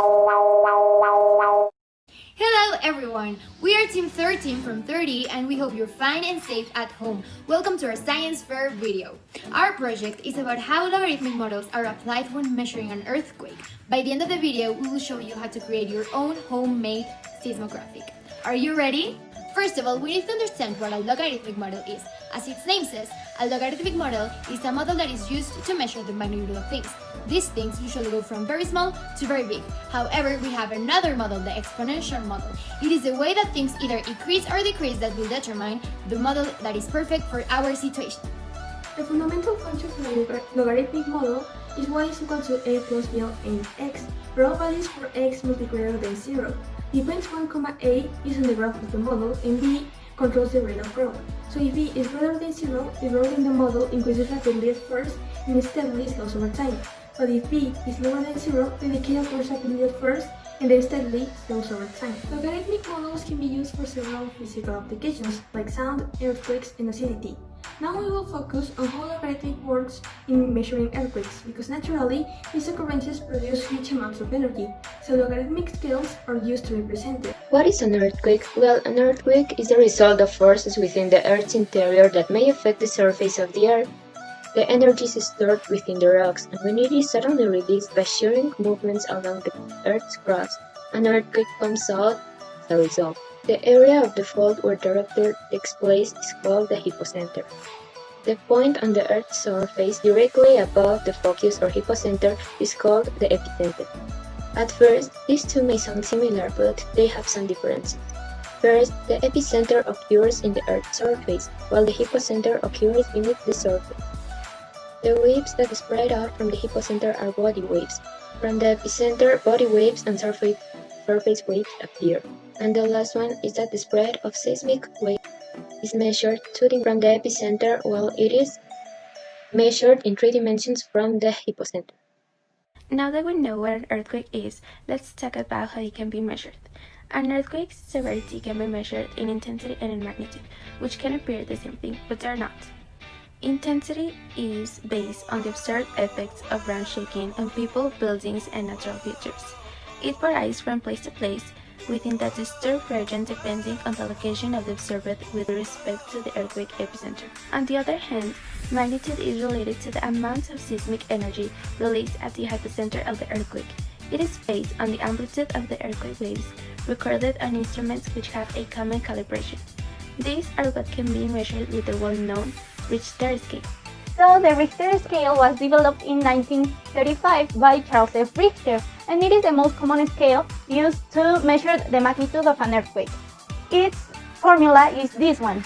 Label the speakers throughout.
Speaker 1: Hello everyone! We are Team 13 from 30 and we hope you're fine and safe at home. Welcome to our science fair video. Our project is about how logarithmic models are applied when measuring an earthquake. By the end of the video, we will show you how to create your own homemade seismographic. Are you ready? First of all, we need to understand what a logarithmic model is. As its name says, a logarithmic model is a model that is used to measure the magnitude of things. These things usually go from very small to very big. However, we have another model, the exponential model. It is the way that things either increase or decrease that will determine the model that is perfect for our situation.
Speaker 2: The fundamental function for a logarithmic model is y is equal to a plus b in x, where all values for x must be greater than 0. The points 1, a is on the graph of the model and b controls the rate of growth. So if b is greater than 0, the growth in the model increases rapidly at first and steadily slows over time. But if b is lower than 0, the decay occurs rapidly at first and then steadily slows over time. Logarithmic models can be used for several physical applications like sound, earthquakes, and acidity. Now we will focus on how logarithmic works in measuring earthquakes, because naturally, these occurrences produce huge amounts of energy, so logarithmic scales are used to represent it.
Speaker 3: What is an earthquake? Well, an earthquake is the result of forces within the Earth's interior that may affect the surface of the Earth. The energy is stored within the rocks, and when it is suddenly released by shearing movements along the Earth's crust, an earthquake comes out as a result. The area of the fault where the rupture takes place is called the hypocenter. The point on the Earth's surface directly above the focus or hypocenter is called the epicenter. At first, these two may sound similar, but they have some differences. First, the epicenter occurs in the Earth's surface, while the hypocenter occurs beneath the surface. The waves that spread out from the hypocenter are body waves. From the epicenter, body waves and surface waves appear. And the last one is that the spread of seismic wave is measured from the epicenter, while it is measured in 3 dimensions from the hypocenter.
Speaker 4: Now that we know what an earthquake is, let's talk about how it can be measured. An earthquake's severity can be measured in intensity and in magnitude, which can appear the same thing, but they're not. Intensity is based on the observed effects of ground shaking on people, buildings, and natural features. It varies from place to place within the disturbed region depending on the location of the observer with respect to the earthquake epicenter. On the other hand, magnitude is related to the amount of seismic energy released at the hypocenter of the earthquake. It is based on the amplitude of the earthquake waves recorded on instruments which have a common calibration. These are what can be measured with the well-known Richter scale.
Speaker 5: So the Richter scale was developed in 1935 by Charles F. Richter, and it is the most common scale used to measure the magnitude of an earthquake. Its formula is this one.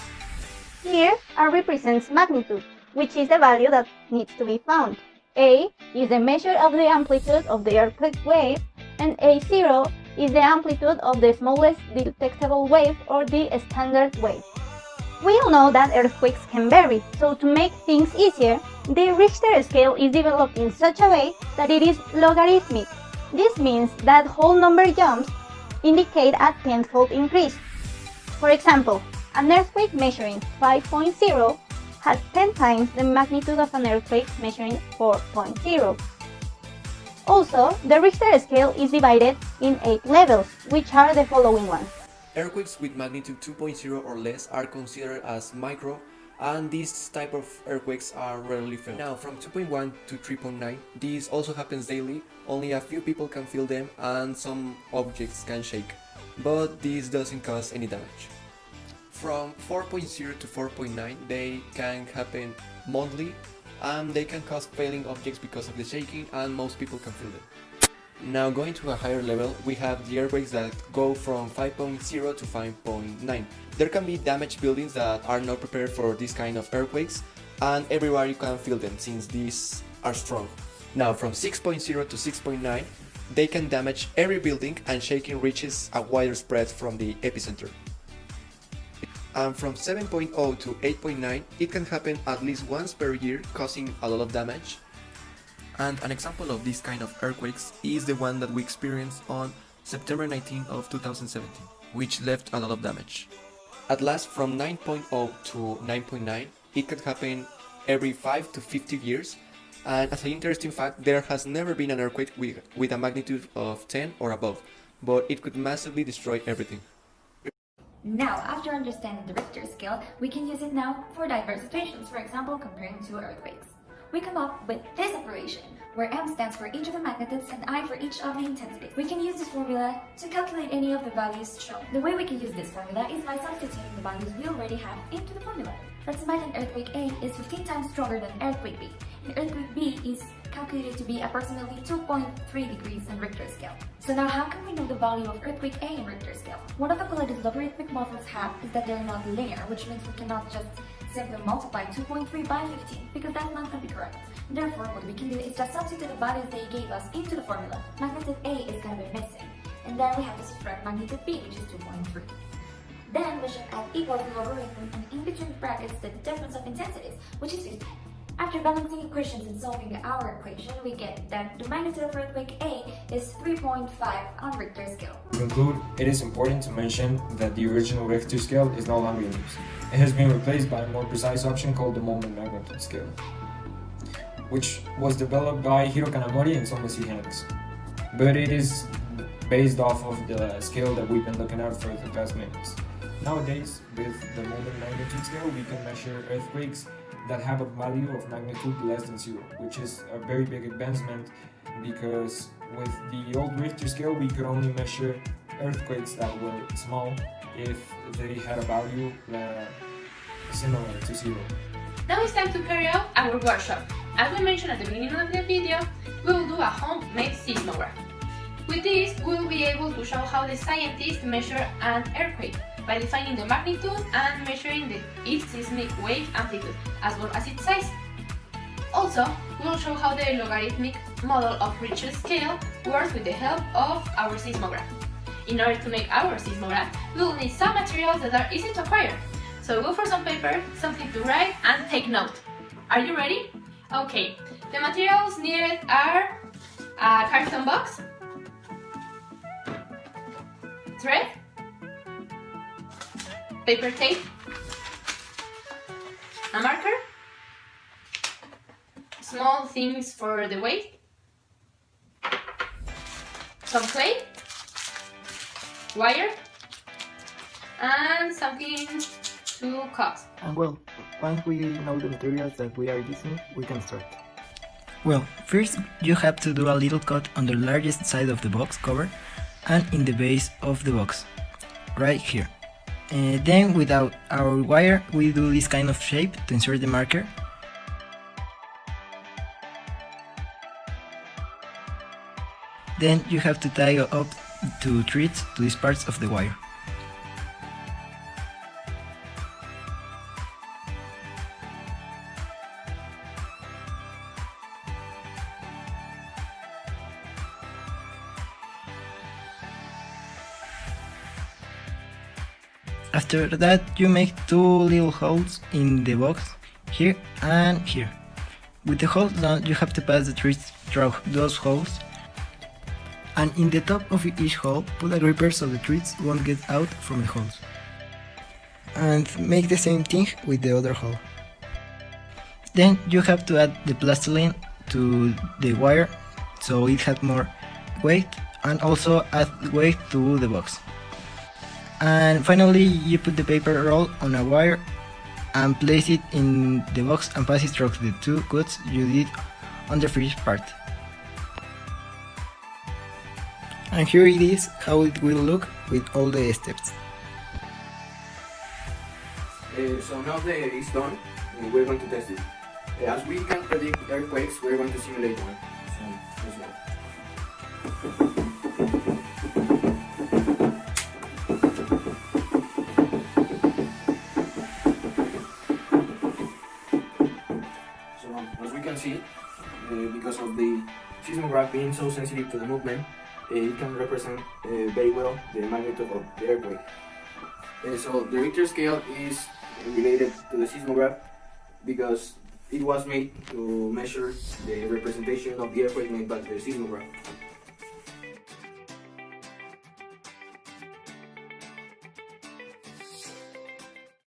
Speaker 5: Here, R represents magnitude, which is the value that needs to be found. A is the measure of the amplitude of the earthquake wave, and A0 is the amplitude of the smallest detectable wave or the standard wave. We all know that earthquakes can vary, so to make things easier, the Richter scale is developed in such a way that it is logarithmic. This means that whole number jumps indicate a tenfold increase. For example, an earthquake measuring 5.0 has 10 times the magnitude of an earthquake measuring 4.0. Also, the Richter scale is divided in 8 levels, which are the following ones.
Speaker 6: Earthquakes with magnitude 2.0 or less are considered as micro, and these type of earthquakes are rarely felt. Now, from 2.1 to 3.9, this also happens daily, only a few people can feel them and some objects can shake, but this doesn't cause any damage. From 4.0 to 4.9, they can happen monthly, and they can cause failing objects because of the shaking, and most people can feel them. Now, going to a higher level, we have the earthquakes that go from 5.0 to 5.9. There can be damaged buildings that are not prepared for this kind of earthquakes, and everywhere you can feel them since these are strong. Now, from 6.0 to 6.9, they can damage every building, and shaking reaches a wider spread from the epicenter. And from 7.0 to 8.9, it can happen at least once per year, causing a lot of damage. And an example of this kind of earthquakes is the one that we experienced on September 19 of 2017, which left a lot of damage. At last, from 9.0 to 9.9, it can happen every 5 to 50 years, And as an interesting fact, there has never been an earthquake with a magnitude of 10 or above, but it could massively destroy everything.
Speaker 1: Now, after understanding the Richter scale, we can use it now for diverse situations, for example, comparing two earthquakes. We come up with this operation, where M stands for each of the magnitudes and I for each of the intensities. We can use this formula to calculate any of the values shown. The way we can use this formula is by substituting the values we already have into the formula. Let's imagine earthquake A is 15 times stronger than earthquake B, and earthquake B is calculated to be approximately 2.3 degrees in Richter scale. So now how can we know the value of earthquake A in Richter scale? One of the qualities logarithmic models have is that they're not linear, which means we cannot just simply multiply 2.3 by 15, because that's not going to be correct. Therefore, what we can do is just substitute the values they gave us into the formula. Magnitude A is going to be missing, and then we have to subtract magnitude B, which is 2.3. Then we should add equal to logarithm and in between brackets the difference of intensities, which is 50. After balancing equations and solving our equation, we get that the magnitude of earthquake A is 3.5 on Richter scale.
Speaker 7: To conclude, it is important to mention that the original Richter scale is no longer in use. It has been replaced by a more precise option called the moment magnitude scale, which was developed by Hiro Kanamori and Thomas E. Hanks. But it is based off of the scale that we've been looking at for the past minutes. Nowadays, with the moment magnitude scale, we can measure earthquakes that have a value of magnitude less than 0, which is a very big advancement because with the old Richter scale we could only measure earthquakes that were small if they had a value similar to 0.
Speaker 4: Now it's time to carry out our workshop. As we mentioned at the beginning of the video, we will do a homemade seismograph. With this, we will be able to show how the scientists measure an earthquake by defining the magnitude and measuring its seismic wave amplitude, as well as its size. Also, we will show how the logarithmic model of Richter scale works with the help of our seismograph. In order to make our seismograph, we will need some materials that are easy to acquire. So go for some paper, something to write, and take note. Are you ready? Okay, the materials needed are a carton box, thread, paper tape, a marker, small things for the weight, some clay, wire, and something to cut.
Speaker 8: And well, once we know the materials that we are using, we can start. Well, first you have to do a little cut on the largest side of the box cover and in the base of the box, right here. Then with our wire we do this kind of shape to insert the marker. Then you have to tie up 2 threads to these parts of the wire. After that, you make 2 little holes in the box, here and here. With the holes done, you have to pass the threads through those holes, and in the top of each hole, put a gripper so the threads won't get out from the holes. And make the same thing with the other hole. Then you have to add the plastiline to the wire so it has more weight, and also add weight to the box. And finally, you put the paper roll on a wire and place it in the box and pass it through the 2 cuts you did on the first part. And here it is how it will look with all the steps.
Speaker 6: So now that it's done, we're going to test it. As we can predict earthquakes, we're going to simulate one. So let's go. See, because of the seismograph being so sensitive to the movement, it can represent very well the magnitude of the earthquake. So the Richter scale is related to the seismograph because it was made to measure the representation of the earthquake made by the seismograph.